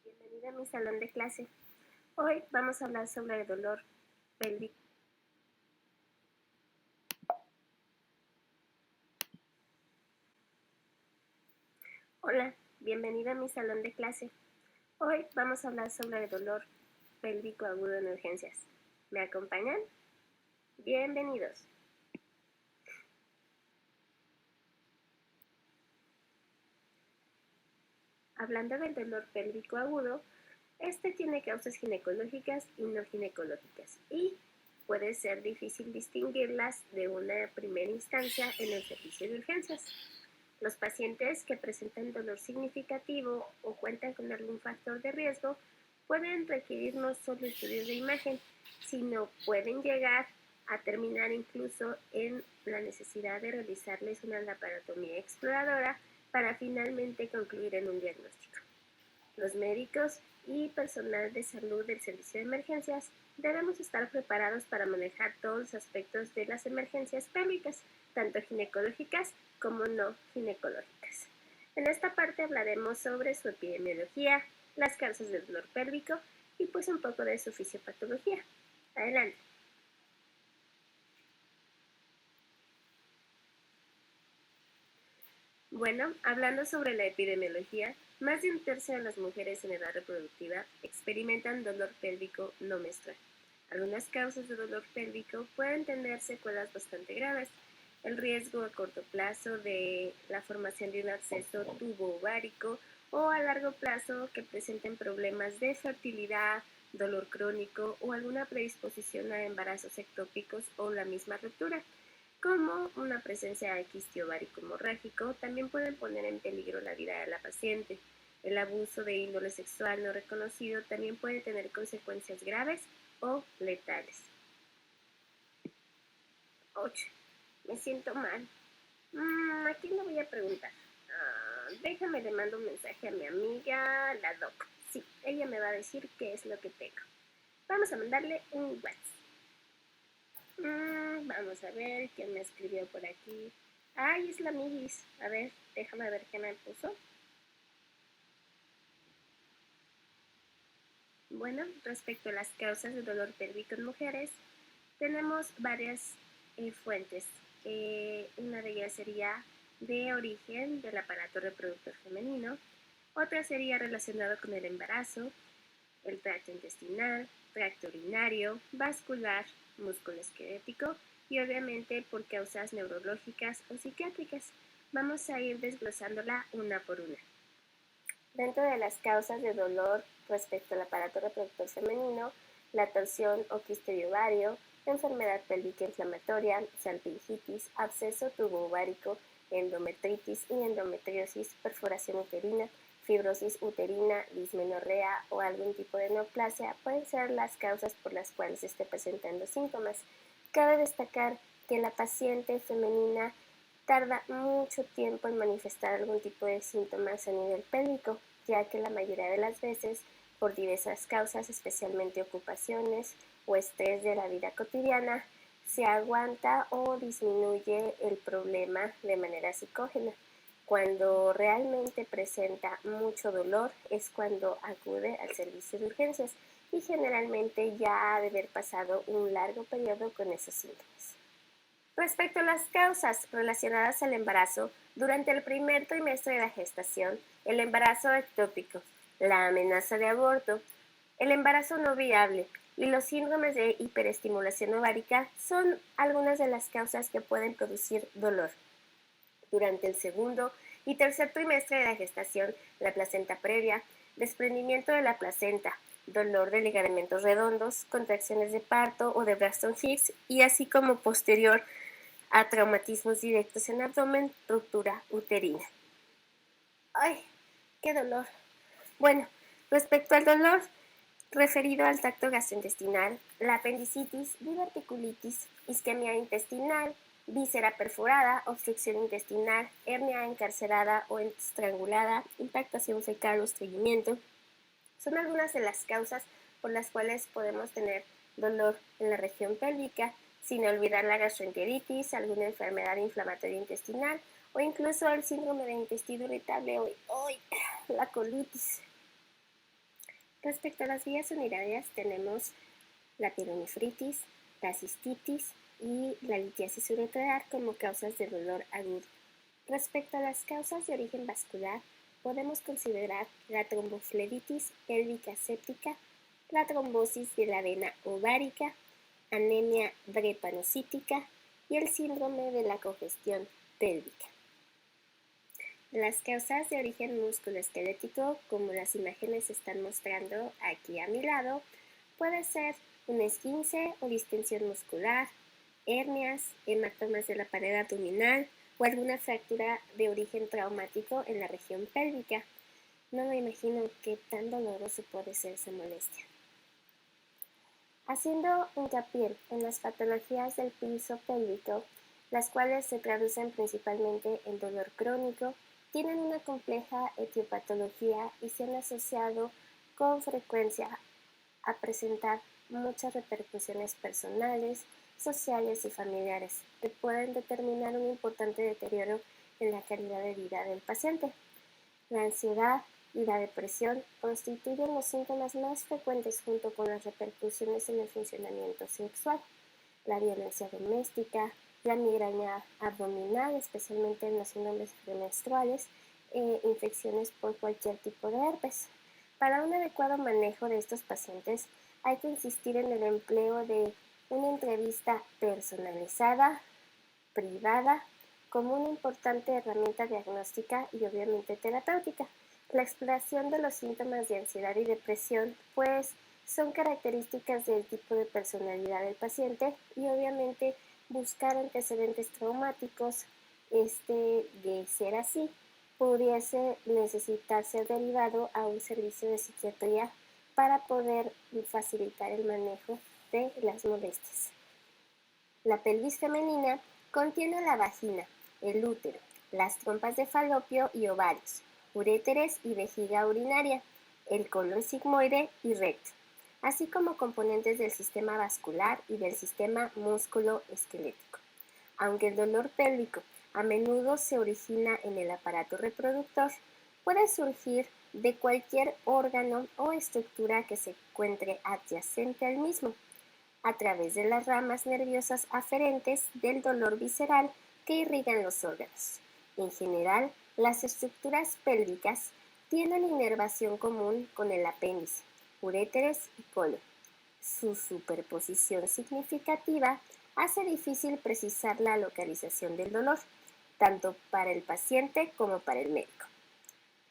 Bienvenida a mi salón de clase. Hoy vamos a hablar sobre el dolor pélvico. Hola, bienvenida a mi salón de clase. Hoy vamos a hablar sobre el dolor pélvico agudo en urgencias. ¿Me acompañan? Bienvenidos. Hablando del dolor pélvico agudo, este tiene causas ginecológicas y no ginecológicas y puede ser difícil distinguirlas de una primera instancia en el servicio de urgencias. Los pacientes que presentan dolor significativo o cuentan con algún factor de riesgo pueden requerir no solo estudios de imagen, sino pueden llegar a terminar incluso en la necesidad de realizarles una laparotomía exploradora para finalmente concluir en un diagnóstico. Los médicos y personal de salud del servicio de emergencias debemos estar preparados para manejar todos los aspectos de las emergencias pélvicas, tanto ginecológicas como no ginecológicas. En esta parte hablaremos sobre su epidemiología, las causas del dolor pélvico y pues un poco de su fisiopatología. Adelante. Bueno, hablando sobre la epidemiología, más de un tercio de las mujeres en edad reproductiva experimentan dolor pélvico no menstrual. Algunas causas de dolor pélvico pueden tener secuelas bastante graves. El riesgo a corto plazo de la formación de un absceso tubo-ovárico o a largo plazo que presenten problemas de fertilidad, dolor crónico o alguna predisposición a embarazos ectópicos o la misma ruptura, como una presencia de quiste ovárico hemorrágico, también pueden poner en peligro la vida de la paciente. El abuso de índole sexual no reconocido también puede tener consecuencias graves o letales. 8. Me siento mal. ¿A quién le voy a preguntar? Déjame, le mando un mensaje a mi amiga, la doc. Sí, ella me va a decir qué es lo que tengo. Vamos a mandarle un WhatsApp. Vamos a ver quién me escribió por aquí. Ay, es la Migis. A ver, déjame ver qué me puso. Bueno, respecto a las causas de dolor pélvico en mujeres, tenemos varias fuentes. Una de ellas sería de origen del aparato reproductor femenino. Otra sería relacionado con el embarazo, el tracto intestinal, tracto urinario, vascular, músculo esquelético y obviamente por causas neurológicas o psiquiátricas. Vamos a ir desglosándola una por una. Dentro de las causas de dolor respecto al aparato reproductor femenino, la torsión o quiste de ovario, enfermedad pélvica inflamatoria, salpingitis, absceso tubo-ovárico, endometritis y endometriosis, perforación uterina, fibrosis uterina, dismenorrea o algún tipo de neoplasia pueden ser las causas por las cuales esté presentando síntomas. Cabe destacar que la paciente femenina tarda mucho tiempo en manifestar algún tipo de síntomas a nivel pélvico, ya que la mayoría de las veces, por diversas causas, especialmente ocupaciones o estrés de la vida cotidiana, se aguanta o disminuye el problema de manera psicógena. Cuando realmente presenta mucho dolor es cuando acude al servicio de urgencias y generalmente ya ha de haber pasado un largo periodo con esos síntomas. Respecto a las causas relacionadas al embarazo, durante el primer trimestre de la gestación, el embarazo ectópico, la amenaza de aborto, el embarazo no viable y los síndromes de hiperestimulación ovárica son algunas de las causas que pueden producir dolor. Durante el segundo y tercer trimestre de la gestación, la placenta previa, desprendimiento de la placenta, dolor de ligamentos redondos, contracciones de parto o de Braxton Hicks y así como posterior a traumatismos directos en abdomen, ruptura uterina. ¡Ay, qué dolor! Bueno, respecto al dolor referido al tracto gastrointestinal, la apendicitis, diverticulitis, isquemia intestinal, víscera perforada, obstrucción intestinal, hernia encarcerada o estrangulada, impactación fecal o estreñimiento, son algunas de las causas por las cuales podemos tener dolor en la región pélvica, sin olvidar la gastroenteritis, alguna enfermedad inflamatoria intestinal o incluso el síndrome de intestino irritable o la colitis. Respecto a las vías urinarias tenemos la pielonefritis, la cistitis y la litiasis ureteral como causas de dolor agudo. Respecto a las causas de origen vascular, podemos considerar la tromboflebitis pélvica séptica, la trombosis de la vena ovárica, anemia drepanocítica y el síndrome de la congestión pélvica. Las causas de origen musculoesquelético, como las imágenes están mostrando aquí a mi lado, puede ser un esguince o distensión muscular, hernias, hematomas de la pared abdominal o alguna fractura de origen traumático en la región pélvica. No me imagino qué tan doloroso puede ser esa molestia. Haciendo hincapié en las patologías del piso pélvico, las cuales se traducen principalmente en dolor crónico, tienen una compleja etiopatología y se han asociado con frecuencia a presentar muchas repercusiones personales, sociales y familiares que pueden determinar un importante deterioro en la calidad de vida del paciente. La ansiedad y la depresión constituyen los síntomas más frecuentes junto con las repercusiones en el funcionamiento sexual. La violencia doméstica, la migraña abdominal, especialmente en los síndromes premenstruales, infecciones por cualquier tipo de herpes. Para un adecuado manejo de estos pacientes hay que insistir en el empleo de una entrevista personalizada, privada, como una importante herramienta diagnóstica y obviamente terapéutica. La exploración de los síntomas de ansiedad y depresión, pues, son características del tipo de personalidad del paciente y obviamente buscar antecedentes traumáticos, de ser así, pudiese necesitar ser derivado a un servicio de psiquiatría para poder facilitar el manejo de las molestias. La pelvis femenina contiene la vagina, el útero, las trompas de falopio y ovarios, uréteres y vejiga urinaria, el colon sigmoide y recto, así como componentes del sistema vascular y del sistema músculo-esquelético. Aunque el dolor pélvico a menudo se origina en el aparato reproductor, puede surgir de cualquier órgano o estructura que se encuentre adyacente al mismo, a través de las ramas nerviosas aferentes del dolor visceral que irrigan los órganos. En general, las estructuras pélvicas tienen inervación común con el apéndice, uréteres y colon. Su superposición significativa hace difícil precisar la localización del dolor, tanto para el paciente como para el médico.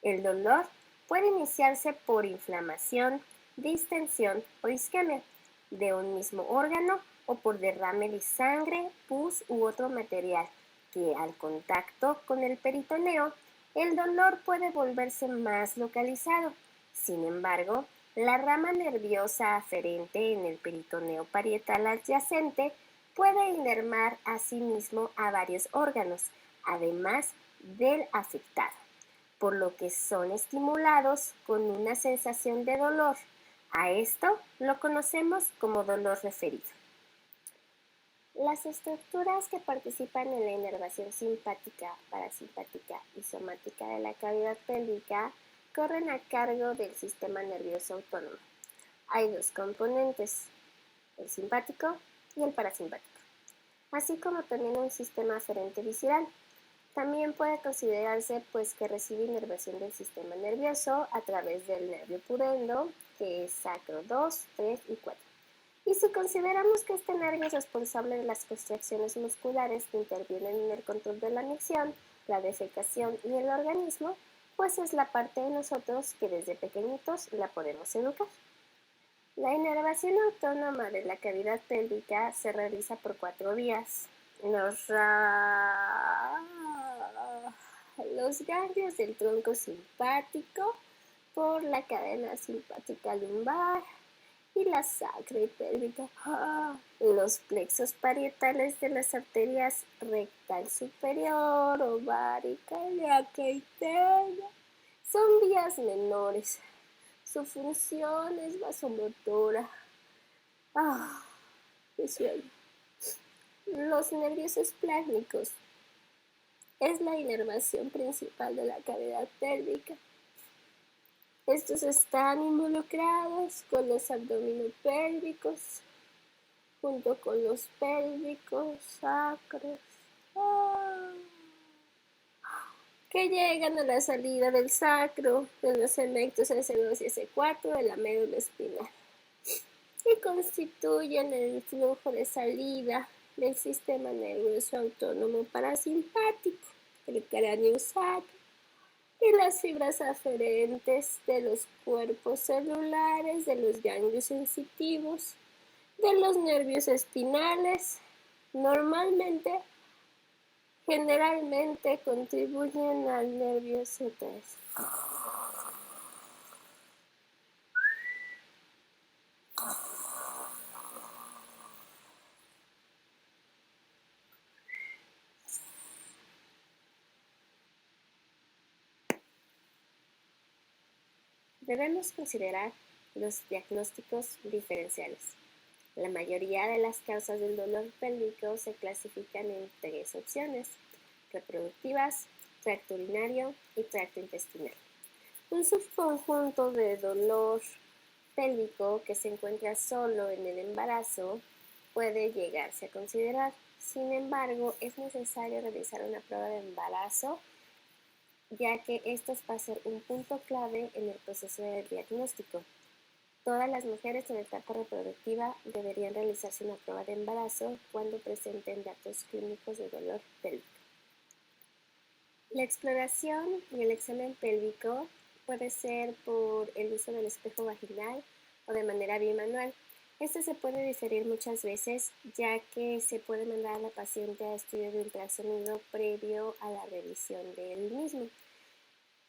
El dolor puede iniciarse por inflamación, distensión o isquemia de un mismo órgano o por derrame de sangre, pus u otro material que al contacto con el peritoneo, el dolor puede volverse más localizado. Sin embargo, la rama nerviosa aferente en el peritoneo parietal adyacente puede inervar asimismo a varios órganos, además del afectado, por lo que son estimulados con una sensación de dolor. A esto lo conocemos como dolor referido. Las estructuras que participan en la inervación simpática, parasimpática y somática de la cavidad pélvica corren a cargo del sistema nervioso autónomo. Hay dos componentes, el simpático y el parasimpático, así como también un sistema aferente visceral. También puede considerarse que recibe inervación del sistema nervioso a través del nervio pudendo, que es sacro 2, 3 y 4. Y si consideramos que este nervio es responsable de las contracciones musculares que intervienen en el control de la micción, la defecación y el organismo, pues es la parte de nosotros que desde pequeñitos la podemos educar. La inervación autónoma de la cavidad pélvica se realiza por 4 vías. Los ganglios del tronco simpático, por la cadena simpática lumbar y la sacra y pélvica. Los plexos parietales de las arterias rectal superior, ovárica, ilíaca y interna son vías menores. Su función es vasomotora. ¡Qué sueño! Los nervios espláncnicos es la inervación principal de la cavidad pélvica. Estos están involucrados con los abdominopélvicos, junto con los pélvicos, sacros, que llegan a la salida del sacro, de los segmentos S2 y S4 de la médula espinal y constituyen el flujo de salida del sistema nervioso autónomo parasimpático, el cráneo sacro y las fibras aferentes de los cuerpos celulares, de los ganglios sensitivos, de los nervios espinales. Generalmente contribuyen al nervio C3. Debemos considerar los diagnósticos diferenciales. La mayoría de las causas del dolor pélvico se clasifican en 3 opciones: reproductivas, tracto urinario y tracto intestinal. Un subconjunto de dolor pélvico que se encuentra solo en el embarazo puede llegarse a considerar. Sin embargo, es necesario realizar una prueba de embarazo, ya que esto va a ser un punto clave en el proceso de diagnóstico. Todas las mujeres en etapa reproductiva deberían realizarse una prueba de embarazo cuando presenten datos clínicos de dolor pélvico. La exploración y el examen pélvico puede ser por el uso del espejo vaginal o de manera bimanual. Este se puede diferir muchas veces, ya que se puede mandar a la paciente a estudio de ultrasonido previo a la revisión del mismo.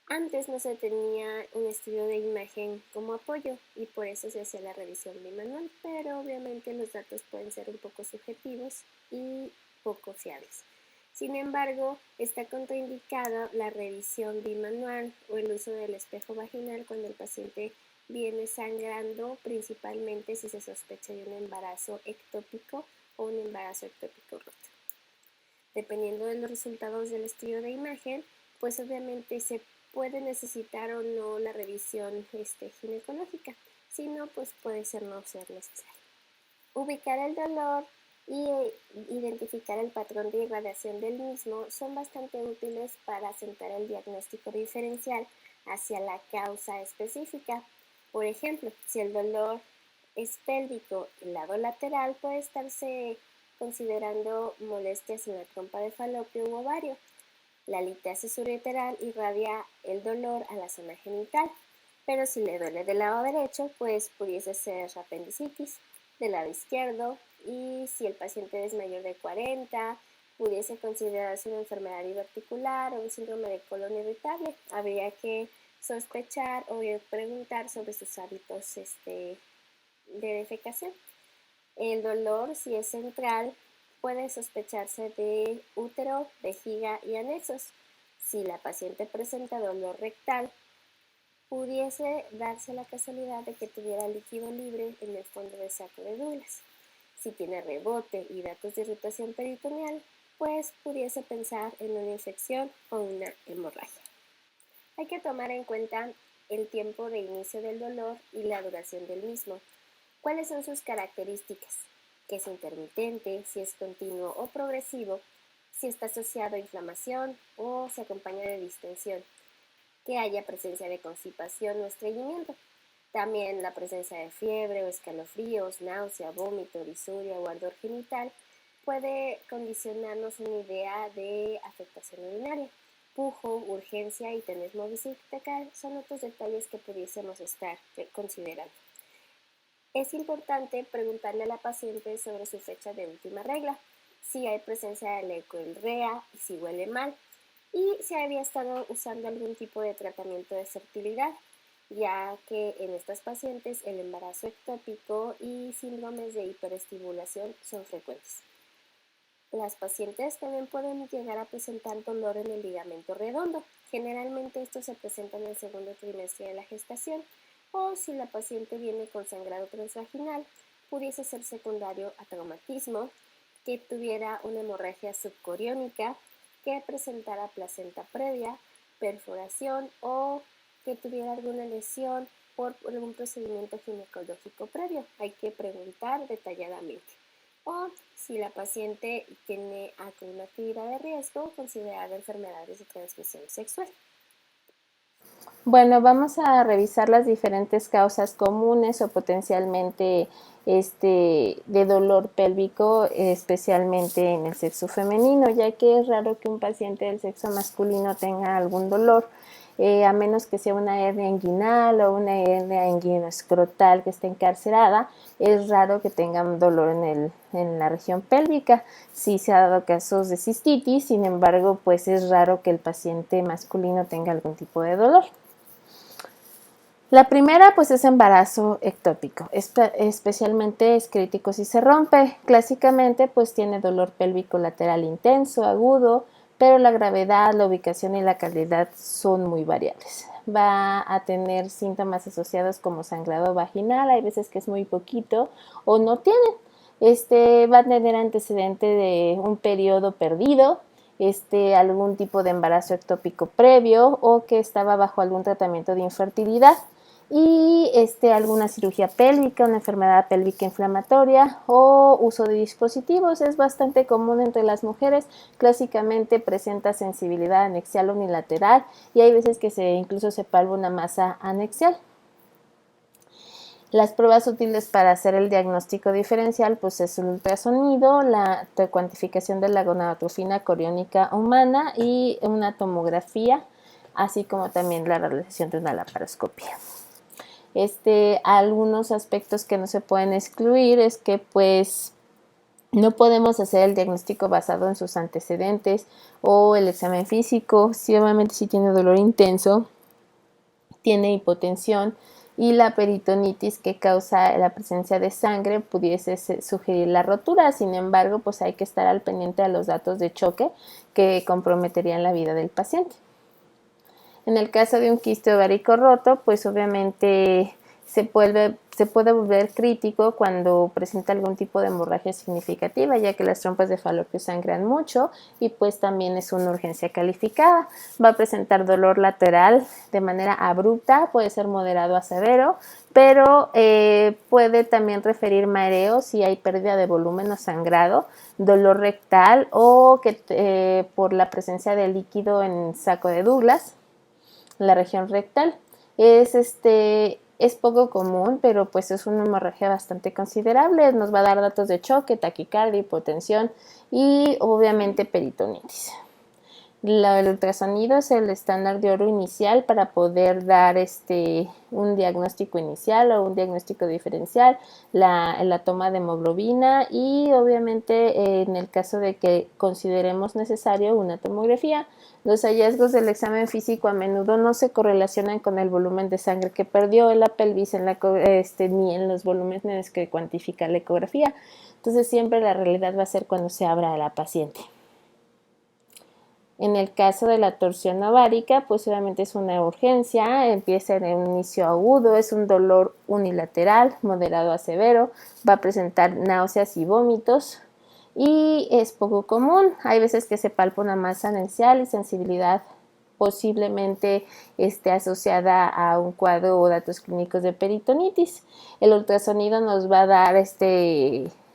Antes no se tenía un estudio de imagen como apoyo y por eso se hacía la revisión bimanual, pero obviamente los datos pueden ser un poco subjetivos y poco fiables. Sin embargo, está contraindicada la revisión bimanual o el uso del espejo vaginal cuando el paciente viene sangrando, principalmente si se sospecha de un embarazo ectópico o un embarazo ectópico roto. Dependiendo de los resultados del estudio de imagen, pues obviamente se puede necesitar o no la revisión ginecológica, si no, pues puede no ser necesario. Ubicar el dolor y identificar el patrón de irradiación del mismo son bastante útiles para asentar el diagnóstico diferencial hacia la causa específica. Por ejemplo, si el dolor es pélvico el lado lateral, puede estarse considerando molestias en la trompa de falopio u ovario. La litiasis ureteral irradia el dolor a la zona genital, pero si le duele del lado derecho, pues pudiese ser apendicitis del lado izquierdo, y si el paciente es mayor de 40, pudiese considerarse una enfermedad diverticular o un síndrome de colon irritable. Habría que sospechar o preguntar sobre sus hábitos de defecación. El dolor, si es central, puede sospecharse de útero, vejiga y anexos. Si la paciente presenta dolor rectal, pudiese darse la casualidad de que tuviera líquido libre en el fondo del saco de Douglas. Si tiene rebote y datos de irritación peritoneal, pues pudiese pensar en una infección o una hemorragia. Hay que tomar en cuenta el tiempo de inicio del dolor y la duración del mismo. ¿Cuáles son sus características? Que es intermitente, si es continuo o progresivo, si está asociado a inflamación o se acompaña de distensión, que haya presencia de constipación o estreñimiento. También la presencia de fiebre o escalofríos, náusea, vómito, disuria o ardor genital puede condicionarnos una idea de afectación urinaria. Pujo, urgencia y tenesmo vesical son otros detalles que pudiésemos estar considerando. Es importante preguntarle a la paciente sobre su fecha de última regla, si hay presencia de leucorrea y si huele mal, y si había estado usando algún tipo de tratamiento de fertilidad, ya que en estas pacientes el embarazo ectópico y síndromes de hiperestimulación son frecuentes. Las pacientes también pueden llegar a presentar dolor en el ligamento redondo. Generalmente esto se presenta en el segundo trimestre de la gestación, o si la paciente viene con sangrado transvaginal, pudiese ser secundario a traumatismo, que tuviera una hemorragia subcoriónica, que presentara placenta previa, perforación o que tuviera alguna lesión por algún procedimiento ginecológico previo. Hay que preguntar detalladamente. O si la paciente tiene alguna actividad de riesgo considerada enfermedades de transmisión sexual. Bueno, vamos a revisar las diferentes causas comunes o potencialmente de dolor pélvico, especialmente en el sexo femenino, ya que es raro que un paciente del sexo masculino tenga algún dolor, a menos que sea una hernia inguinal o una hernia inguinoescrotal que esté encarcerada. Es raro que tengan dolor en la región pélvica. Sí se ha dado casos de cistitis, sin embargo, pues es raro que el paciente masculino tenga algún tipo de dolor. La primera pues es embarazo ectópico, especialmente es crítico si se rompe. Clásicamente pues tiene dolor pélvico lateral intenso, agudo, pero la gravedad, la ubicación y la calidad son muy variables. Va a tener síntomas asociados como sangrado vaginal, hay veces que es muy poquito o no tienen. Va a tener antecedente de un periodo perdido, algún tipo de embarazo ectópico previo o que estaba bajo algún tratamiento de infertilidad y alguna cirugía pélvica, una enfermedad pélvica inflamatoria o uso de dispositivos. Es bastante común entre las mujeres. Clásicamente presenta sensibilidad anexial unilateral y hay veces que incluso se palpa una masa anexial. Las pruebas útiles para hacer el diagnóstico diferencial pues es el ultrasonido, la cuantificación de la gonadotrofina coriónica humana y una tomografía, así como también la realización de una laparoscopia. Algunos aspectos que no se pueden excluir es que pues no podemos hacer el diagnóstico basado en sus antecedentes o el examen físico. Obviamente si tiene dolor intenso, tiene hipotensión y la peritonitis que causa la presencia de sangre pudiese sugerir la rotura. Sin embargo, pues hay que estar al pendiente de los datos de choque que comprometerían la vida del paciente. En el caso de un quiste ovárico roto, pues obviamente se puede volver crítico cuando presenta algún tipo de hemorragia significativa, ya que las trompas de Falopio sangran mucho y pues también es una urgencia calificada. Va a presentar dolor lateral de manera abrupta, puede ser moderado a severo, pero puede también referir mareos si hay pérdida de volumen o sangrado, dolor rectal o que por la presencia de líquido en saco de Douglas, la región rectal. Es poco común, pero pues es una hemorragia bastante considerable. Nos va a dar datos de choque, taquicardia, hipotensión y obviamente peritonitis. El ultrasonido es el estándar de oro inicial para poder dar un diagnóstico inicial o un diagnóstico diferencial, la toma de hemoglobina y obviamente en el caso de que consideremos necesario una tomografía. Los hallazgos del examen físico a menudo no se correlacionan con el volumen de sangre que perdió en la pelvis ni en los volúmenes que cuantifica la ecografía. Entonces siempre la realidad va a ser cuando se abra a la paciente. En el caso de la torsión ovárica, pues obviamente es una urgencia, empieza en un inicio agudo, es un dolor unilateral, moderado a severo, va a presentar náuseas y vómitos y es poco común. Hay veces que se palpa una masa anexial y sensibilidad posiblemente asociada a un cuadro o datos clínicos de peritonitis. El ultrasonido nos va a dar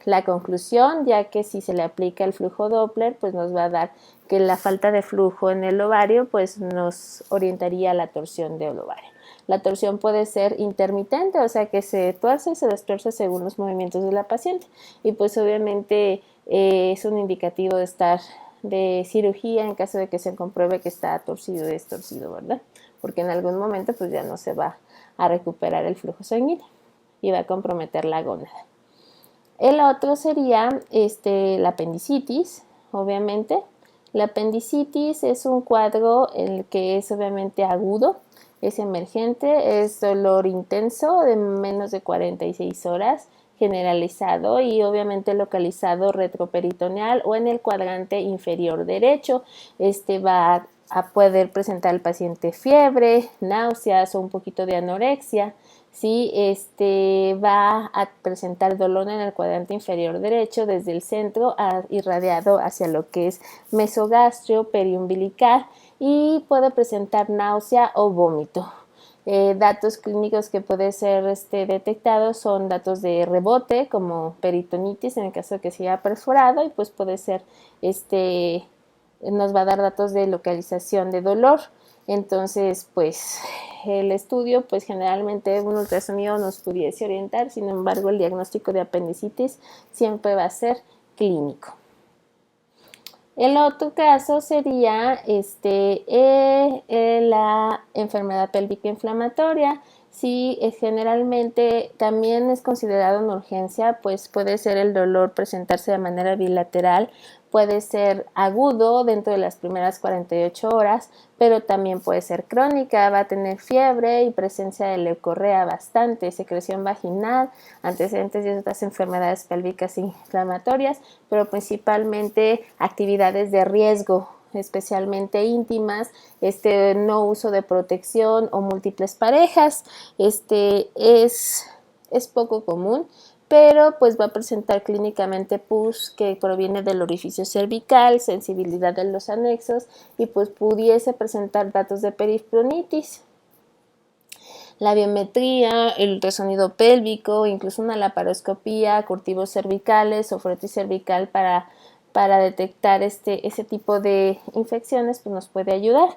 la conclusión, ya que si se le aplica el flujo Doppler, pues nos va a dar que la falta de flujo en el ovario pues nos orientaría a la torsión del ovario. La torsión puede ser intermitente, o sea que se tuerce y se destuerce según los movimientos de la paciente y pues obviamente es un indicativo de cirugía en caso de que se compruebe que está torcido o destorcido, ¿verdad? Porque en algún momento pues ya no se va a recuperar el flujo sanguíneo y va a comprometer la gónada. El otro sería la apendicitis, obviamente. La apendicitis es un cuadro en el que es obviamente agudo, es emergente, es dolor intenso de menos de 46 horas, generalizado y obviamente localizado retroperitoneal o en el cuadrante inferior derecho. Va a poder presentar el paciente fiebre, náuseas o un poquito de anorexia. Sí, va a presentar dolor en el cuadrante inferior derecho desde el centro irradiado hacia lo que es mesogastrio, periumbilical y puede presentar náusea o vómito. Datos clínicos que pueden ser detectados son datos de rebote, como peritonitis en el caso de que sea perforado, y pues puede ser, nos va a dar datos de localización de dolor. Entonces, pues el estudio, pues generalmente un ultrasonido nos pudiese orientar, sin embargo el diagnóstico de apendicitis siempre va a ser clínico. El otro caso sería la enfermedad pélvica inflamatoria. Sí, generalmente también es considerado una urgencia, pues puede ser el dolor presentarse de manera bilateral, puede ser agudo dentro de las primeras 48 horas, pero también puede ser crónica, va a tener fiebre y presencia de leucorrea bastante, secreción vaginal, antecedentes de otras enfermedades pélvicas inflamatorias, pero principalmente actividades de riesgo, especialmente íntimas, no uso de protección o múltiples parejas, es poco común, pero pues va a presentar clínicamente pus que proviene del orificio cervical, sensibilidad de los anexos y pues pudiese presentar datos de peritoneititis. La biometría, el ultrasonido pélvico, incluso una laparoscopía, cultivos cervicales o frotis cervical para detectar ese tipo de infecciones, pues nos puede ayudar.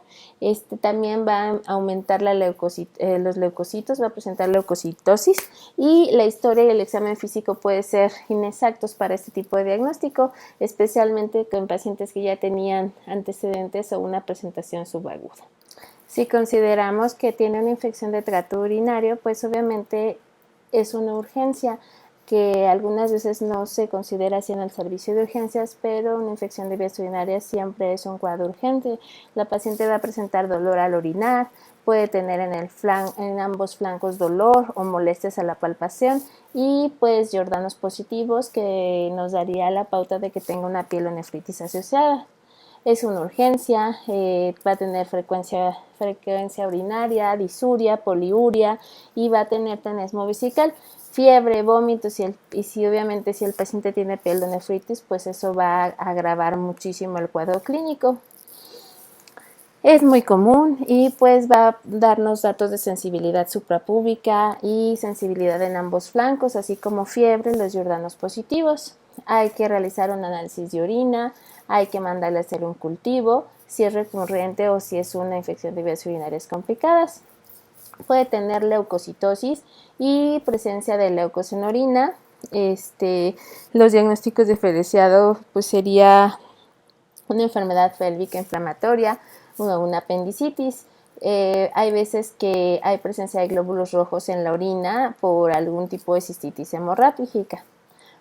También va a aumentar los leucocitos, va a presentar leucocitosis, y la historia y el examen físico puede ser inexactos para este tipo de diagnóstico, especialmente con pacientes que ya tenían antecedentes o una presentación subaguda. Si consideramos que tiene una infección de tracto urinario, pues obviamente es una urgencia que algunas veces no se considera así en el servicio de urgencias, pero una infección de vías urinarias siempre es un cuadro urgente. La paciente va a presentar dolor al orinar, puede tener en ambos flancos dolor o molestias a la palpación y pues jordanos positivos que nos daría la pauta de que tenga una pielonefritis asociada. Es una urgencia, va a tener frecuencia urinaria, disuria, poliuria y va a tener tenesmo vesical, fiebre, vómitos y si obviamente si el paciente tiene pielonefritis, pues eso va a agravar muchísimo el cuadro clínico. Es muy común y pues va a darnos datos de sensibilidad suprapúbica y sensibilidad en ambos flancos, así como fiebre en los jordanos positivos. Hay que realizar un análisis de orina, hay que mandarle a hacer un cultivo, si es recurrente o si es una infección de vías urinarias complicadas. Puede tener leucocitosis y presencia de leucos en orina. Los diagnósticos diferenciados pues sería una enfermedad pélvica inflamatoria, una apendicitis. Hay veces que hay presencia de glóbulos rojos en la orina por algún tipo de cistitis hemorrágica.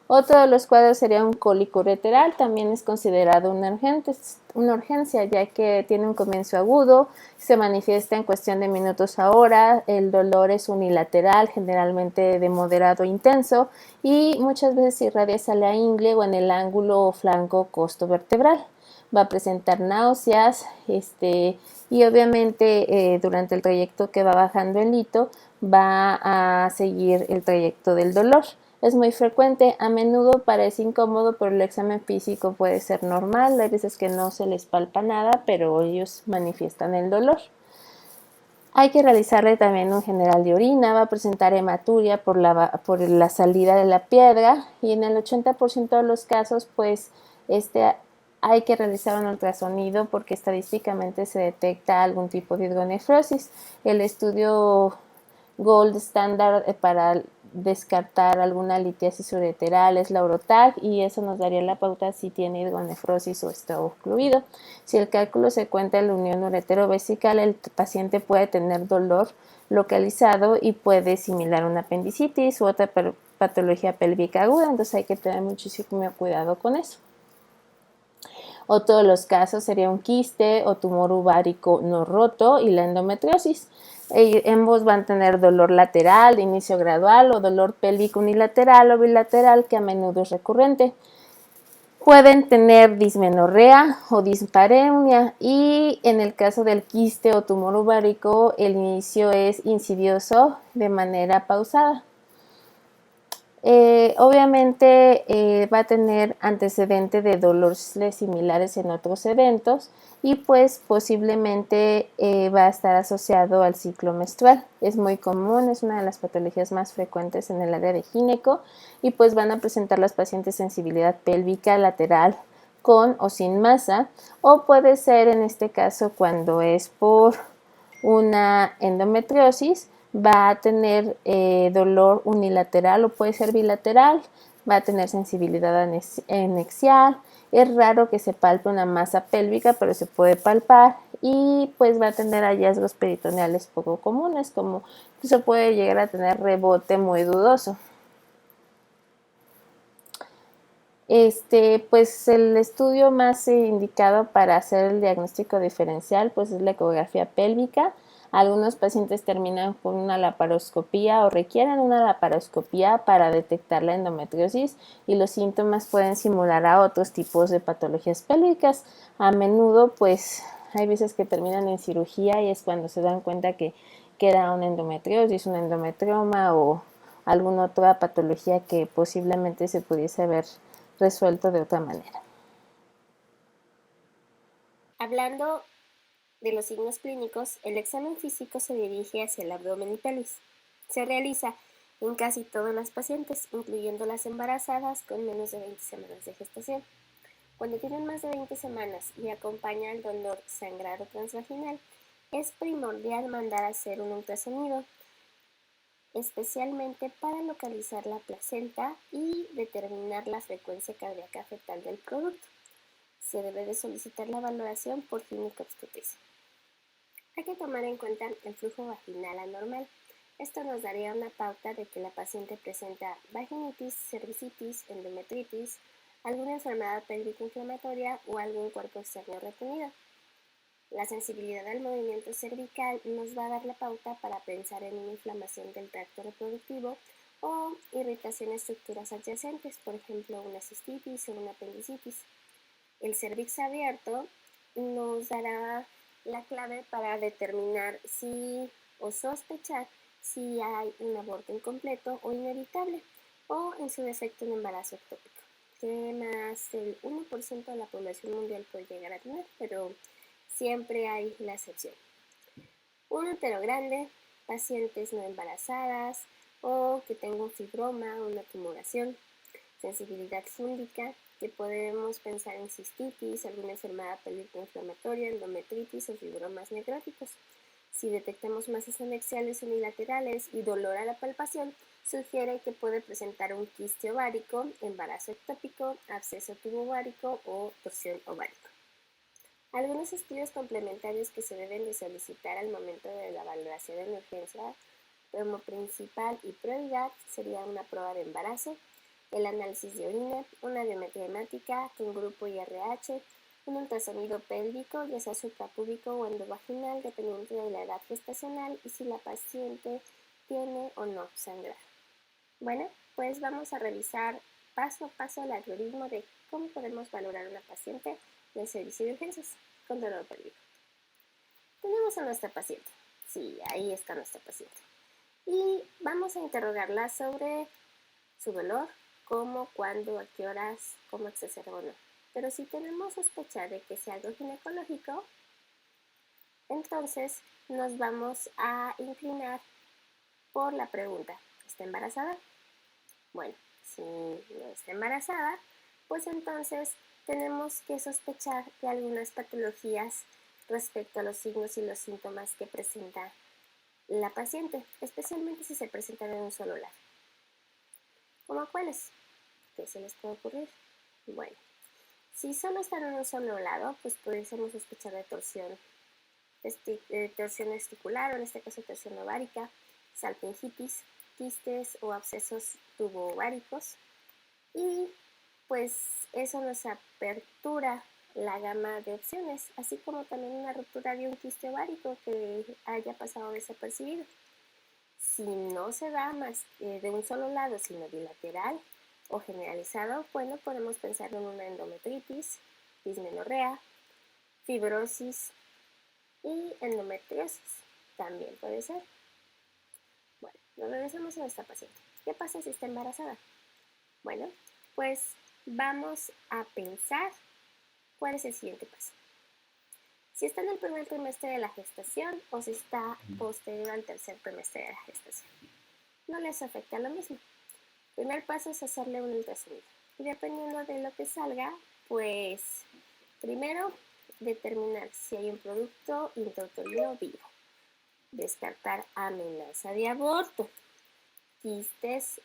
Otro de los cuadros sería un cólico ureteral, también es considerado una urgencia, ya que tiene un comienzo agudo, se manifiesta en cuestión de minutos a hora, el dolor es unilateral, generalmente de moderado a intenso, y muchas veces irradia hacia la ingle o en el ángulo o flanco costovertebral. Va a presentar náuseas, y obviamente durante el trayecto que va bajando el hito va a seguir el trayecto del dolor. Es muy frecuente, a menudo parece incómodo, pero el examen físico puede ser normal. Hay veces que no se les palpa nada, pero ellos manifiestan el dolor. Hay que realizarle también un general de orina, va a presentar hematuria por la salida de la piedra y en el 80% de los casos pues hay que realizar un ultrasonido porque estadísticamente se detecta algún tipo de hidronefrosis. El estudio gold standard para descartar alguna litiasis ureteral es la Urotag y eso nos daría la pauta si tiene hidronefrosis o está ocluido. Si el cálculo se cuenta en la unión uretero-vesical, el paciente puede tener dolor localizado y puede similar una apendicitis u otra patología pélvica aguda, entonces hay que tener muchísimo cuidado con eso. Otro de los casos sería un quiste o tumor ovárico no roto y la endometriosis. Ambos van a tener dolor lateral de inicio gradual o dolor pélvico unilateral o bilateral que a menudo es recurrente. Pueden tener dismenorrea o dispareunia y en el caso del quiste o tumor ovárico el inicio es insidioso de manera pausada. Obviamente va a tener antecedente de dolores similares en otros eventos y pues posiblemente va a estar asociado al ciclo menstrual. Es muy común, es una de las patologías más frecuentes en el área de gineco y pues van a presentar las pacientes sensibilidad pélvica lateral con o sin masa, o puede ser en este caso cuando es por una endometriosis, va a tener dolor unilateral o puede ser bilateral, va a tener sensibilidad anexial, es raro que se palpe una masa pélvica, pero se puede palpar y pues va a tener hallazgos peritoneales poco comunes, como incluso puede llegar a tener rebote muy dudoso. Pues el estudio más indicado para hacer el diagnóstico diferencial pues es la ecografía pélvica. Algunos pacientes terminan con una laparoscopía o requieren una laparoscopía para detectar la endometriosis y los síntomas pueden simular a otros tipos de patologías pélvicas. A menudo pues hay veces que terminan en cirugía y es cuando se dan cuenta que era una endometriosis, un endometrioma o alguna otra patología que posiblemente se pudiese haber resuelto de otra manera. Hablando de los signos clínicos, el examen físico se dirige hacia el abdomen y pelvis. Se realiza en casi todas las pacientes, incluyendo las embarazadas con menos de 20 semanas de gestación. Cuando tienen más de 20 semanas y acompaña el dolor sangrado transvaginal, es primordial mandar a hacer un ultrasonido, especialmente para localizar la placenta y determinar la frecuencia cardíaca fetal del producto. Se debe de solicitar la valoración por ginecobstetricia. Hay que tomar en cuenta el flujo vaginal anormal. Esto nos daría una pauta de que la paciente presenta vaginitis, cervicitis, endometritis, alguna enfermedad pélvica inflamatoria o algún cuerpo externo retenido. La sensibilidad al movimiento cervical nos va a dar la pauta para pensar en una inflamación del tracto reproductivo o irritación en estructuras adyacentes, por ejemplo una cistitis o una apendicitis. El cervix abierto nos dará la clave para determinar si o sospechar si hay un aborto incompleto o inevitable o en su defecto un embarazo ectópico, que más del 1% de la población mundial puede llegar a tener, pero siempre hay la excepción. Un útero grande, pacientes no embarazadas o que tenga un fibroma, una tumoración, sensibilidad fúngica, que podemos pensar en cistitis, alguna enfermedad pélvica inflamatoria, endometritis o fibromas necróticos. Si detectamos masas anexiales unilaterales y dolor a la palpación, sugiere que puede presentar un quiste ovárico, embarazo ectópico, absceso tubovárico o torsión ovárica. Algunos estudios complementarios que se deben de solicitar al momento de la valoración de emergencia como principal y prioridad sería una prueba de embarazo, el análisis de orina, una biometría hemática con grupo IRH, un ultrasonido pélvico, ya sea suprapúbico o endovaginal, dependiendo de la edad gestacional y si la paciente tiene o no sangrado. Bueno, pues vamos a revisar paso a paso el algoritmo de cómo podemos valorar a una paciente del servicio de urgencias con dolor pélvico. Tenemos a nuestra paciente. Sí, ahí está nuestra paciente. Y vamos a interrogarla sobre su dolor, cómo, cuándo, a qué horas, cómo exacerbó o no. Pero si tenemos sospecha de que sea algo ginecológico, entonces nos vamos a inclinar por la pregunta, ¿está embarazada? Bueno, si no está embarazada, pues entonces tenemos que sospechar de algunas patologías respecto a los signos y los síntomas que presenta la paciente, especialmente si se presentan en un solo lado. ¿Cómo cuáles? ¿Qué se les puede ocurrir? Bueno, si solo están en un solo lado, pues pudiésemos sospechar de torsión testicular, o en este caso torsión ovárica, salpingitis, quistes o abscesos tuboováricos, y pues eso nos apertura la gama de opciones, así como también una ruptura de un quiste ovárico que haya pasado desapercibido. Si no se da más de un solo lado, sino bilateral o generalizado, bueno, podemos pensar en una endometritis, dismenorrea, fibrosis y endometriosis. También puede ser. Bueno, nos regresamos a esta paciente. ¿Qué pasa si está embarazada? Bueno, pues vamos a pensar cuál es el siguiente paso. si está en el primer trimestre de la gestación o si está posterior al tercer trimestre de la gestación. No les afecta lo mismo. El primer paso es hacerle un ultrasonido. Y dependiendo de lo que salga, pues primero determinar si hay un producto intrauterino vivo. Descartar amenaza de aborto, quistes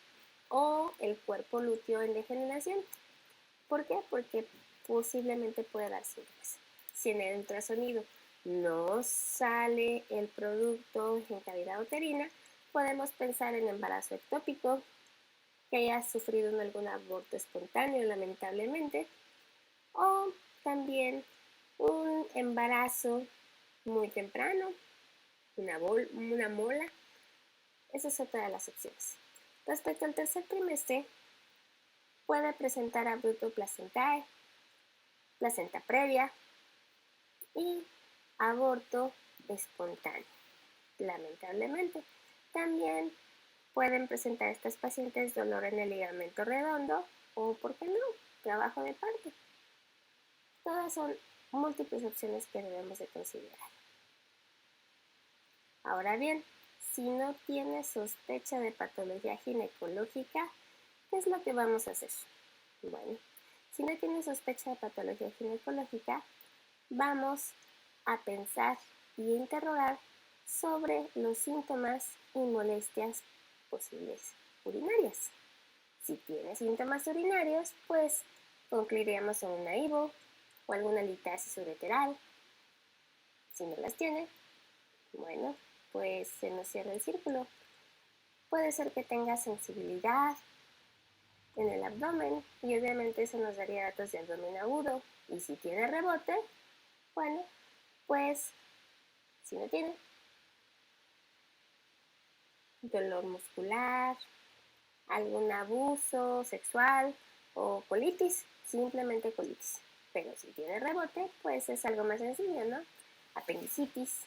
o el cuerpo lúteo en degeneración. ¿Por qué? Porque posiblemente puede dar síntomas. Si en el ultrasonido no sale el producto en cavidad uterina, podemos pensar en embarazo ectópico, que haya sufrido algún aborto espontáneo, lamentablemente, o también un embarazo muy temprano, una mola. Esa es otra de las opciones. Respecto al tercer trimestre, puede presentar abrupto placentae, placenta previa y aborto espontáneo, lamentablemente. También pueden presentar estas pacientes dolor en el ligamento redondo o, ¿por qué no?, trabajo de parto. Todas son múltiples opciones que debemos de considerar. Ahora bien, si no tiene sospecha de patología ginecológica, ¿qué es lo que vamos a hacer? Bueno, si no tiene sospecha de patología ginecológica, vamos a pensar y interrogar sobre los síntomas y molestias posibles urinarias. Si tiene síntomas urinarios, pues concluiríamos en una IVO o alguna litasis ureteral. Si no las tiene, bueno, pues se nos cierra el círculo. Puede ser que tenga sensibilidad en el abdomen y obviamente eso nos daría datos de abdomen agudo. Y si tiene rebote, bueno, pues si no tiene dolor muscular, algún abuso sexual o colitis, simplemente colitis. Pero si tiene rebote, pues es algo más sencillo, ¿no? Apendicitis.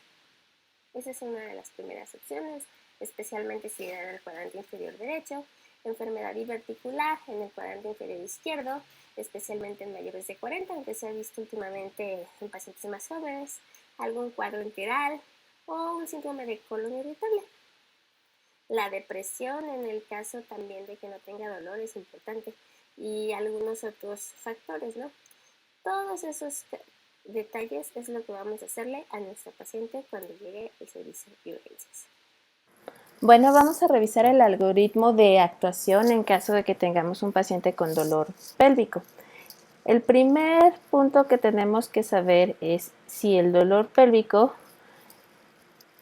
Esa es una de las primeras opciones, especialmente si era en el cuadrante inferior derecho, enfermedad diverticular en el cuadrante inferior izquierdo, especialmente en mayores de 40, aunque se ha visto últimamente en pacientes más jóvenes, algún cuadro enteral o un síndrome de colon irritable. La depresión, en el caso también de que no tenga dolor, es importante, y algunos otros factores, ¿no? Todos esos detalles es lo que vamos a hacerle a nuestra paciente cuando llegue al servicio de urgencias. Bueno, vamos a revisar el algoritmo de actuación en caso de que tengamos un paciente con dolor pélvico. El primer punto que tenemos que saber es si el dolor pélvico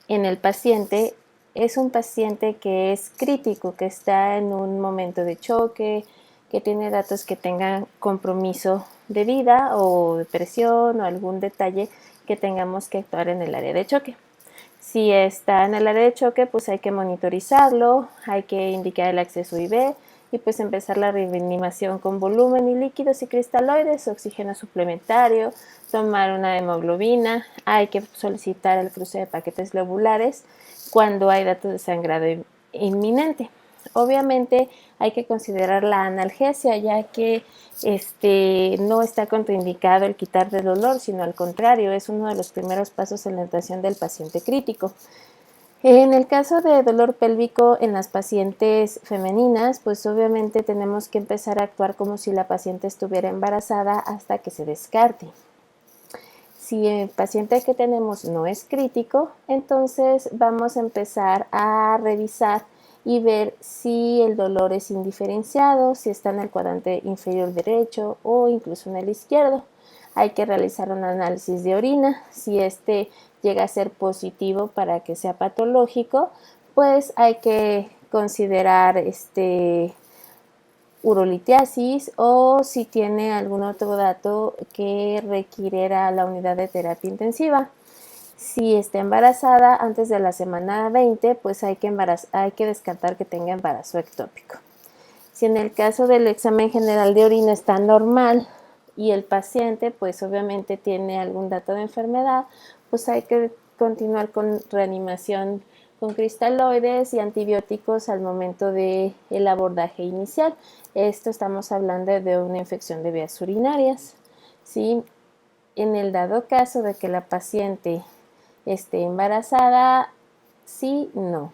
en el paciente es un paciente que es crítico, que está en un momento de choque, que tiene datos que tengan compromiso de vida o depresión o algún detalle que tengamos que actuar en el área de choque. Si está en el área de choque, pues hay que monitorizarlo, hay que indicar el acceso IV y pues empezar la reanimación con volumen y líquidos y cristaloides, oxígeno suplementario, tomar una hemoglobina, hay que solicitar el cruce de paquetes lobulares cuando hay datos de sangrado inminente. Obviamente hay que considerar la analgesia, ya que no está contraindicado el quitar de dolor, sino al contrario, es uno de los primeros pasos en la atención del paciente crítico. En el caso de dolor pélvico en las pacientes femeninas, pues obviamente tenemos que empezar a actuar como si la paciente estuviera embarazada hasta que se descarte. Si el paciente que tenemos no es crítico, entonces vamos a empezar a revisar y ver si el dolor es indiferenciado, si está en el cuadrante inferior derecho o incluso en el izquierdo. Hay que realizar un análisis de orina. Si llega a ser positivo para que sea patológico, pues hay que considerar urolitiasis o si tiene algún otro dato que requiriera la unidad de terapia intensiva. Si está embarazada antes de la semana 20, pues hay que descartar que tenga embarazo ectópico. Si en el caso del examen general de orina está normal y el paciente pues obviamente tiene algún dato de enfermedad, pues hay que continuar con reanimación con cristaloides y antibióticos al momento del abordaje inicial. Esto estamos hablando de una infección de vías urinarias, ¿sí? En el dado caso de que la paciente esté embarazada, sí, no.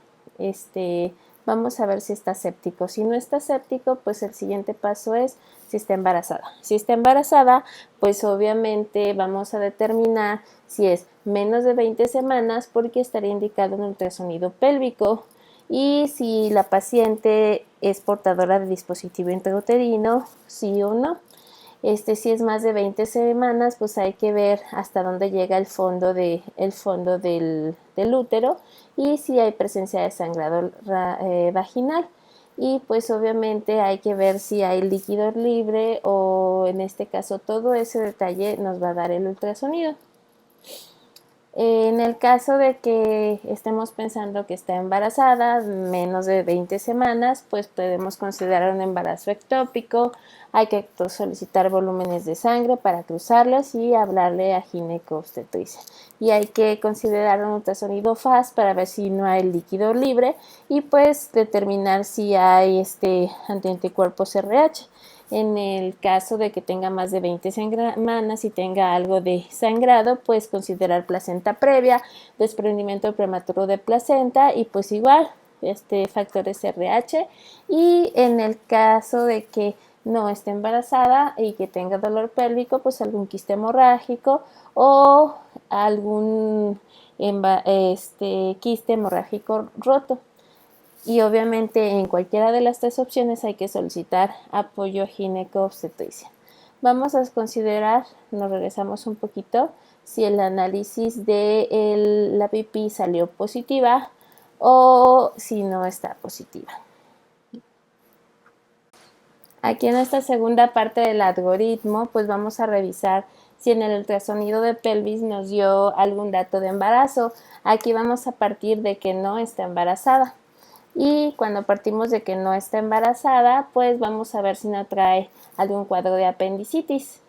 Vamos a ver si está séptico. Si no está séptico, pues el siguiente paso es si está embarazada. Si está embarazada, pues obviamente vamos a determinar si es menos de 20 semanas porque estaría indicado un ultrasonido pélvico. Y si la paciente es portadora de dispositivo intrauterino, sí o no. Si es más de 20 semanas, pues hay que ver hasta dónde llega el fondo del útero y si hay presencia de sangrado vaginal. Y pues obviamente hay que ver si hay líquido libre o en este caso todo ese detalle nos va a dar el ultrasonido. En el caso de que estemos pensando que está embarazada, menos de 20 semanas, pues podemos considerar un embarazo ectópico. Hay que solicitar volúmenes de sangre para cruzarlos y hablarle a ginecobstetricia. Y hay que considerar un ultrasonido FAST para ver si no hay líquido libre y pues determinar si hay anticuerpos RH. En el caso de que tenga más de 20 semanas y tenga algo de sangrado, pues considerar placenta previa, desprendimiento prematuro de placenta y pues igual factores RH. Y en el caso de que no esté embarazada y que tenga dolor pélvico, pues algún quiste hemorrágico o algún quiste hemorrágico roto. Y obviamente en cualquiera de las tres opciones hay que solicitar apoyo ginecobstetricia. Vamos a considerar, nos regresamos un poquito, si el análisis de la pipí salió positiva o si no está positiva. Aquí en esta segunda parte del algoritmo, pues vamos a revisar si en el ultrasonido de pelvis nos dio algún dato de embarazo. Aquí vamos a partir de que no está embarazada. Y cuando partimos de que no está embarazada, pues vamos a ver si no trae algún cuadro de apendicitis.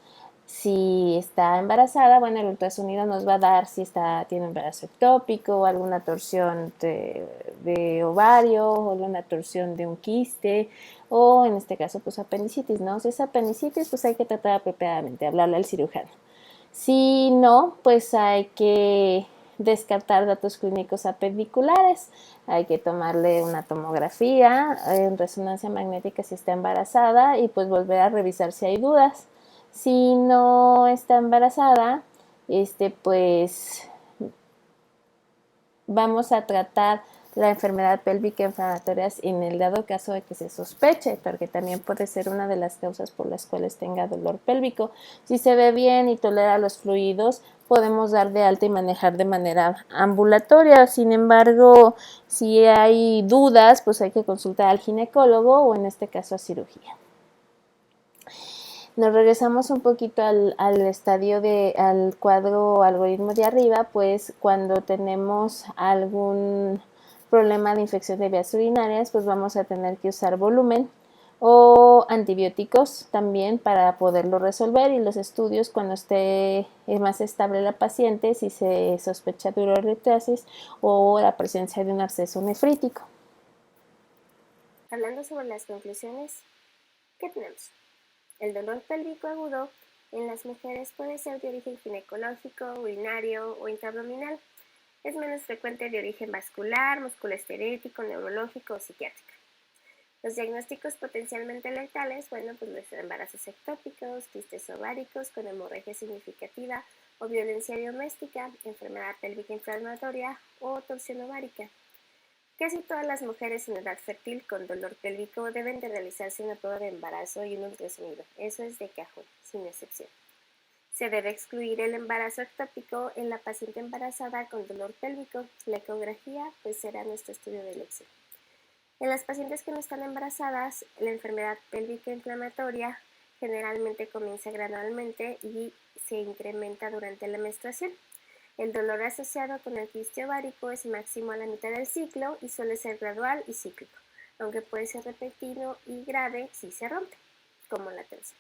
Si está embarazada, bueno, el ultrasonido nos va a dar si tiene embarazo ectópico, alguna torsión de ovario o una torsión de un quiste o en este caso pues apendicitis, ¿no? Si es apendicitis, pues hay que tratar apropiadamente, hablarle al cirujano. Si no, pues hay que descartar datos clínicos apendiculares, hay que tomarle una tomografía en resonancia magnética si está embarazada y pues volver a revisar si hay dudas. Si no está embarazada, pues vamos a tratar la enfermedad pélvica inflamatoria en el dado caso de que se sospeche, porque también puede ser una de las causas por las cuales tenga dolor pélvico. Si se ve bien y tolera los fluidos, podemos dar de alta y manejar de manera ambulatoria. Sin embargo, si hay dudas, pues hay que consultar al ginecólogo o en este caso a cirugía. Nos regresamos un poquito al cuadro algoritmo de arriba, pues cuando tenemos algún problema de infección de vías urinarias, pues vamos a tener que usar volumen o antibióticos también para poderlo resolver y los estudios cuando esté más estable la paciente, si se sospecha de ureoreteasis o la presencia de un absceso nefrítico. Hablando sobre las conclusiones, ¿qué tenemos? El dolor pélvico agudo en las mujeres puede ser de origen ginecológico, urinario o intraabdominal. Es menos frecuente de origen vascular, musculoesquelético, neurológico o psiquiátrico. Los diagnósticos potencialmente letales, pues los embarazos ectópicos, quistes ováricos con hemorragia significativa o violencia doméstica, enfermedad pélvica inflamatoria o torsión ovárica. Casi todas las mujeres en edad fértil con dolor pélvico deben de realizarse una prueba de embarazo y un ultrasonido. Eso es de cajón, sin excepción. Se debe excluir el embarazo ectópico en la paciente embarazada con dolor pélvico. La ecografía pues será nuestro estudio de elección. En las pacientes que no están embarazadas, la enfermedad pélvica inflamatoria generalmente comienza gradualmente y se incrementa durante la menstruación. El dolor asociado con el quiste ovárico es máximo a la mitad del ciclo y suele ser gradual y cíclico, aunque puede ser repentino y grave si se rompe, como la torsión.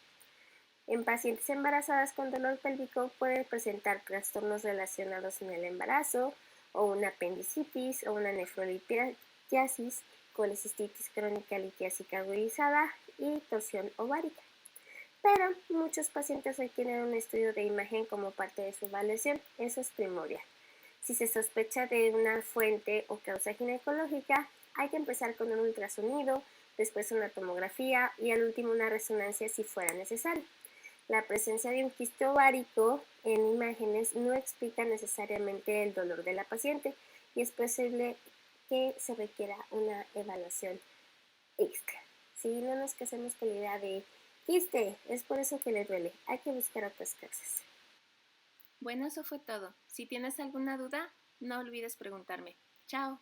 En pacientes embarazadas con dolor pélvico puede presentar trastornos relacionados en el embarazo o una apendicitis o una nefrolitiasis, colecistitis crónica litiásica agudizada y torsión ovárica. pero muchos pacientes requieren un estudio de imagen como parte de su evaluación. Eso es primordial. Si se sospecha de una fuente o causa ginecológica, hay que empezar con un ultrasonido, después una tomografía y al último una resonancia si fuera necesario. La presencia de un quiste ovárico en imágenes no explica necesariamente el dolor de la paciente y es posible que se requiera una evaluación extra. Si no nos casemos con la idea de quiste, es por eso que le duele, hay que buscar otras causas. Bueno, eso fue todo. Si tienes alguna duda, no olvides preguntarme. Chao.